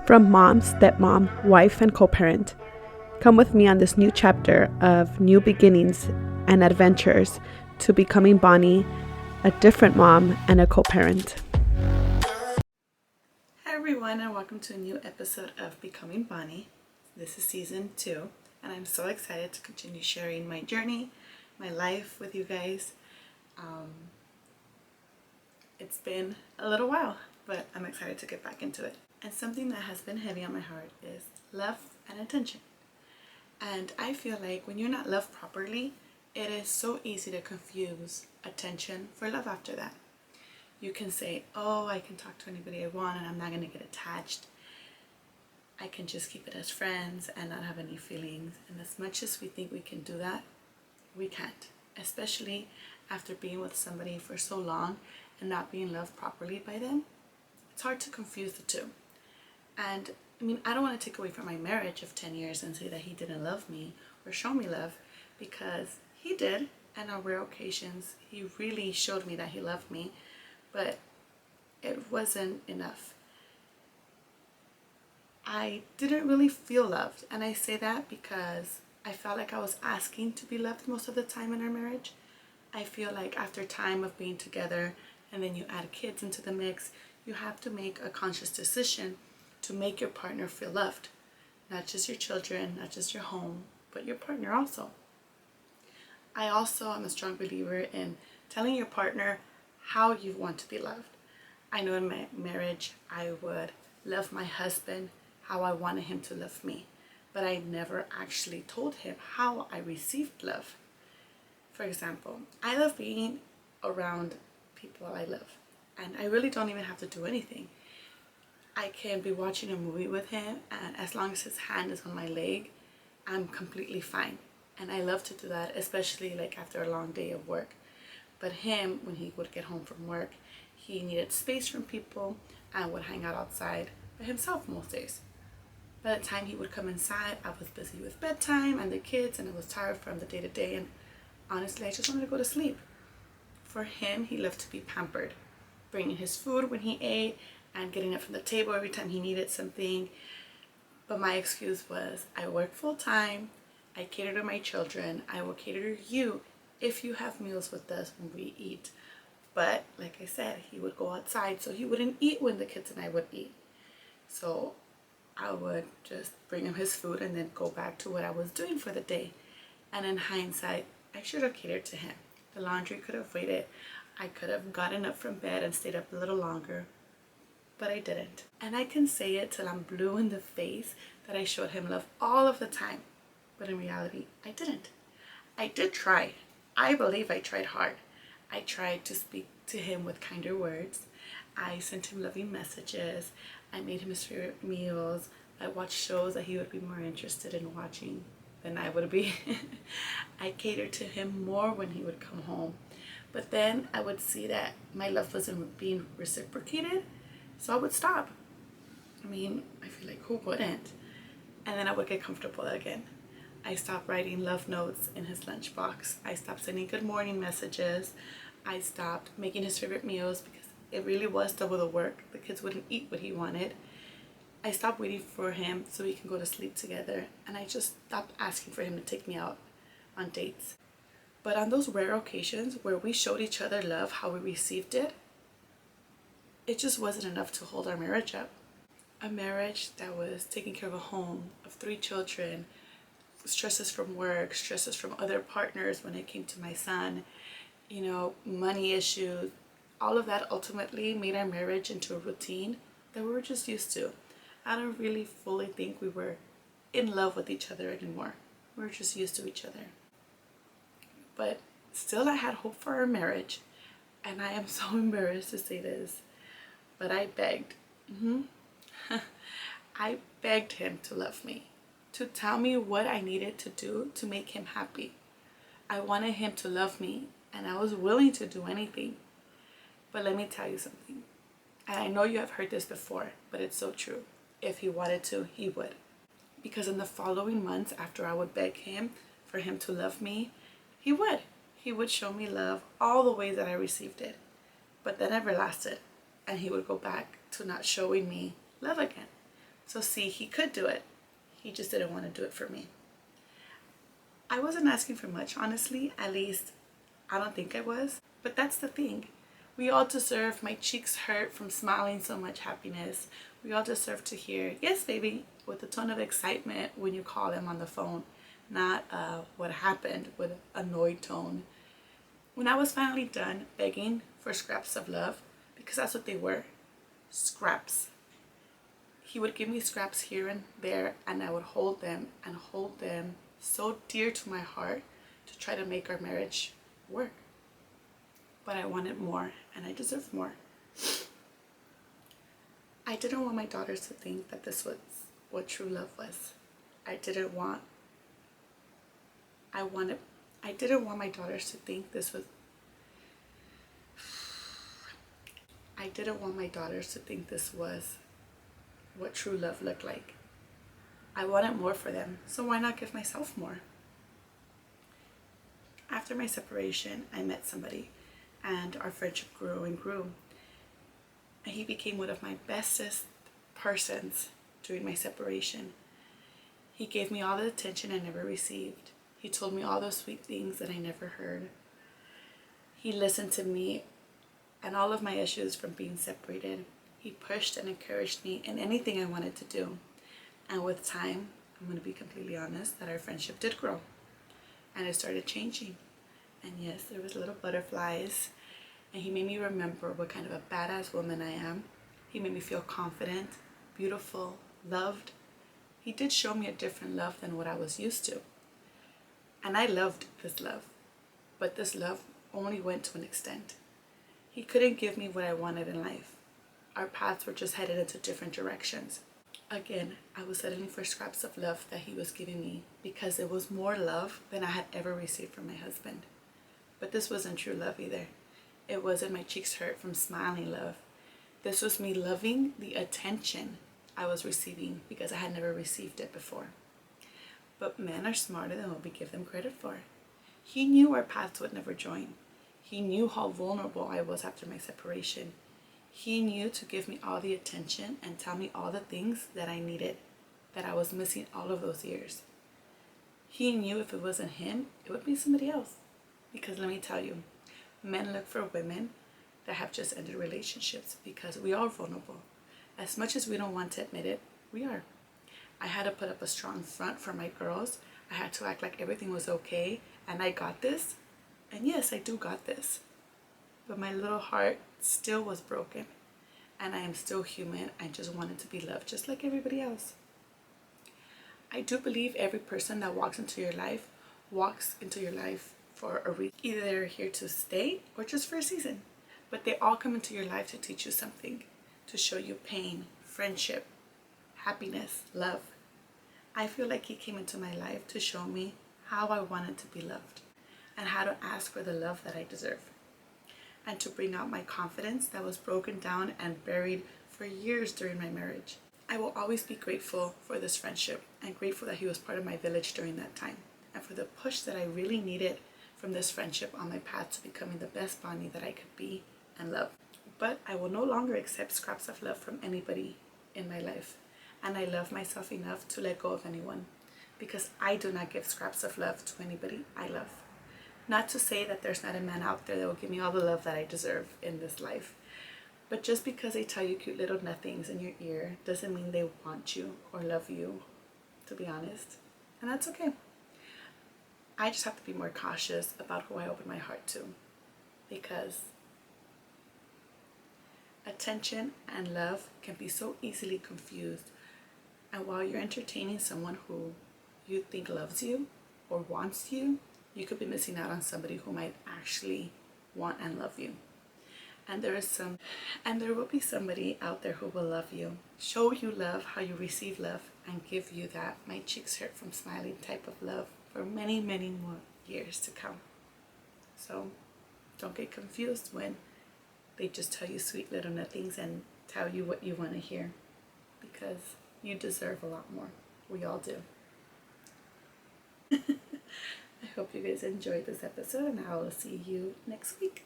From mom, stepmom, wife, and co parent, come with me on this new chapter of new beginnings and adventures to becoming Bonnie, a different mom and a co parent. Hi everyone, and welcome to a new episode of Becoming Bonnie. This is season 2, and I'm so excited to continue sharing my journey, my life with you guys. It's been a little while, but I'm excited to get back into it. And something that has been heavy on my heart is love and attention. And I feel like when you're not loved properly, it is so easy to confuse attention for love after that. You can say, oh, I can talk to anybody I want and I'm not going to get attached. I can just keep it as friends and not have any feelings. And as much as we think we can do that, we can't. Especially after being with somebody for so long and not being loved properly by them. It's hard to confuse the two. And I mean, I don't want to take away from my marriage of 10 years and say that he didn't love me or show me love, because he did. And on rare occasions, he really showed me that he loved me. But it wasn't enough. I didn't really feel loved, and I say that because I felt like I was asking to be loved most of the time in our marriage. I feel like after time of being together and then you add kids into the mix, you have to make a conscious decision to make your partner feel loved. Not just your children, not just your home, but your partner also. I also am a strong believer in telling your partner how you want to be loved. I know in my marriage I would love my husband how I wanted him to love me, but I never actually told him how I received love. For example, I love being around people I love, and I really don't even have to do anything. I can be watching a movie with him, and as long as his hand is on my leg, I'm completely fine. And I love to do that, especially like after a long day of work. But him, when he would get home from work, he needed space from people and would hang out outside by himself most days. By the time he would come inside, I was busy with bedtime and the kids, and I was tired from the day to day, and honestly, I just wanted to go to sleep. For him, he loved to be pampered, bringing his food when he ate and getting it from the table every time he needed something. But my excuse was, I work full time, I cater to my children, I will cater to you if you have meals with us when we eat. But like I said, he would go outside, so he wouldn't eat when the kids and I would eat. So I would just bring him his food and then go back to what I was doing for the day. And in hindsight, I should have catered to him. The laundry could have waited. I could have gotten up from bed and stayed up a little longer, but I didn't. And I can say it till I'm blue in the face that I showed him love all of the time. But in reality, I didn't. I did try. I believe I tried hard. I tried to speak to him with kinder words. I sent him loving messages. I made him his favorite meals. I watched shows that he would be more interested in watching than I would be. I catered to him more when he would come home. But then I would see that my love wasn't being reciprocated, so I would stop. I mean, I feel like who wouldn't? And then I would get comfortable again. I stopped writing love notes in his lunchbox. I stopped sending good morning messages. I stopped making his favorite meals because it really was double the work. The kids wouldn't eat what he wanted. I stopped waiting for him so we can go to sleep together. And I just stopped asking for him to take me out on dates. But on those rare occasions where we showed each other love how we received it, it just wasn't enough to hold our marriage up. A marriage that was taking care of a home, of 3 children, stresses from work, stresses from other partners when it came to my son, money issues, all of that ultimately made our marriage into a routine that we were just used to. I don't really fully think we were in love with each other anymore. We were just used to each other. But still, I had hope for our marriage, and I am so embarrassed to say this, but I begged. I begged him to love me, to tell me what I needed to do to make him happy. I wanted him to love me, and I was willing to do anything. But let me tell you something. And I know you have heard this before, but it's so true. If he wanted to, he would. Because in the following months after I would beg him for him to love me, he would. He would show me love all the ways that I received it. But that never lasted. And he would go back to not showing me love again. So see, he could do it. He just didn't want to do it for me. I wasn't asking for much, honestly. At least, I don't think I was. But that's the thing. We all deserve, my cheeks hurt from smiling so much happiness. We all deserve to hear, yes, baby, with a tone of excitement when you call him on the phone. Not what happened with an annoyed tone. When I was finally done begging for scraps of love, because that's what they were, scraps. He would give me scraps here and there, and I would hold them so dear to my heart to try to make our marriage work. But I wanted more, and I deserved more. I didn't want my daughters to think that this was what true love was. I didn't want my daughters to think this was I didn't want my daughters to think this was what true love looked like. I wanted more for them, so why not give myself more? After my separation, I met somebody, and our friendship grew and grew. And he became one of my bestest persons during my separation. He gave me all the attention I never received. He told me all those sweet things that I never heard. He listened to me and all of my issues from being separated. He pushed and encouraged me in anything I wanted to do. And with time, I'm going to be completely honest, that our friendship did grow. And it started changing. And yes, there was little butterflies. And he made me remember what kind of a badass woman I am. He made me feel confident, beautiful, loved. He did show me a different love than what I was used to. And I loved this love. But this love only went to an extent. He couldn't give me what I wanted in life. Our paths were just headed into different directions. Again, I was settling for scraps of love that he was giving me because it was more love than I had ever received from my husband. But this wasn't true love either. It wasn't my cheeks hurt from smiling love. This was me loving the attention I was receiving because I had never received it before. But men are smarter than what we give them credit for. He knew our paths would never join. He knew how vulnerable I was after my separation. He knew to give me all the attention and tell me all the things that I needed, that I was missing all of those years. He knew if it wasn't him, it would be somebody else. Because let me tell you, men look for women that have just ended relationships because we are vulnerable. As much as we don't want to admit it, we are. I had to put up a strong front for my girls. I had to act like everything was okay and I got this. And yes, I do got this. But my little heart still was broken. And I am still human. I just wanted to be loved just like everybody else. I do believe every person that walks into your life for a reason. Either they're here to stay or just for a season. But they all come into your life to teach you something. To show you pain, friendship, happiness, love. I feel like he came into my life to show me how I wanted to be loved. And how to ask for the love that I deserve. And to bring out my confidence that was broken down and buried for years during my marriage. I will always be grateful for this friendship and grateful that he was part of my village during that time. And for the push that I really needed from this friendship on my path to becoming the best Bonnie that I could be and love. But I will no longer accept scraps of love from anybody in my life. And I love myself enough to let go of anyone. Because I do not give scraps of love to anybody I love. Not to say that there's not a man out there that will give me all the love that I deserve in this life. But just because they tell you cute little nothings in your ear doesn't mean they want you or love you, to be honest. And that's okay. I just have to be more cautious about who I open my heart to. Because attention and love can be so easily confused. And while you're entertaining someone who you think loves you or wants you, you could be missing out on somebody who might actually want and love you. And there will be somebody out there who will love you, show you love, how you receive love, and give you that my cheeks hurt from smiling type of love for many, many more years to come. So don't get confused when they just tell you sweet little nothings and tell you what you want to hear, because you deserve a lot more. We all do. I hope you guys enjoyed this episode, and I will see you next week.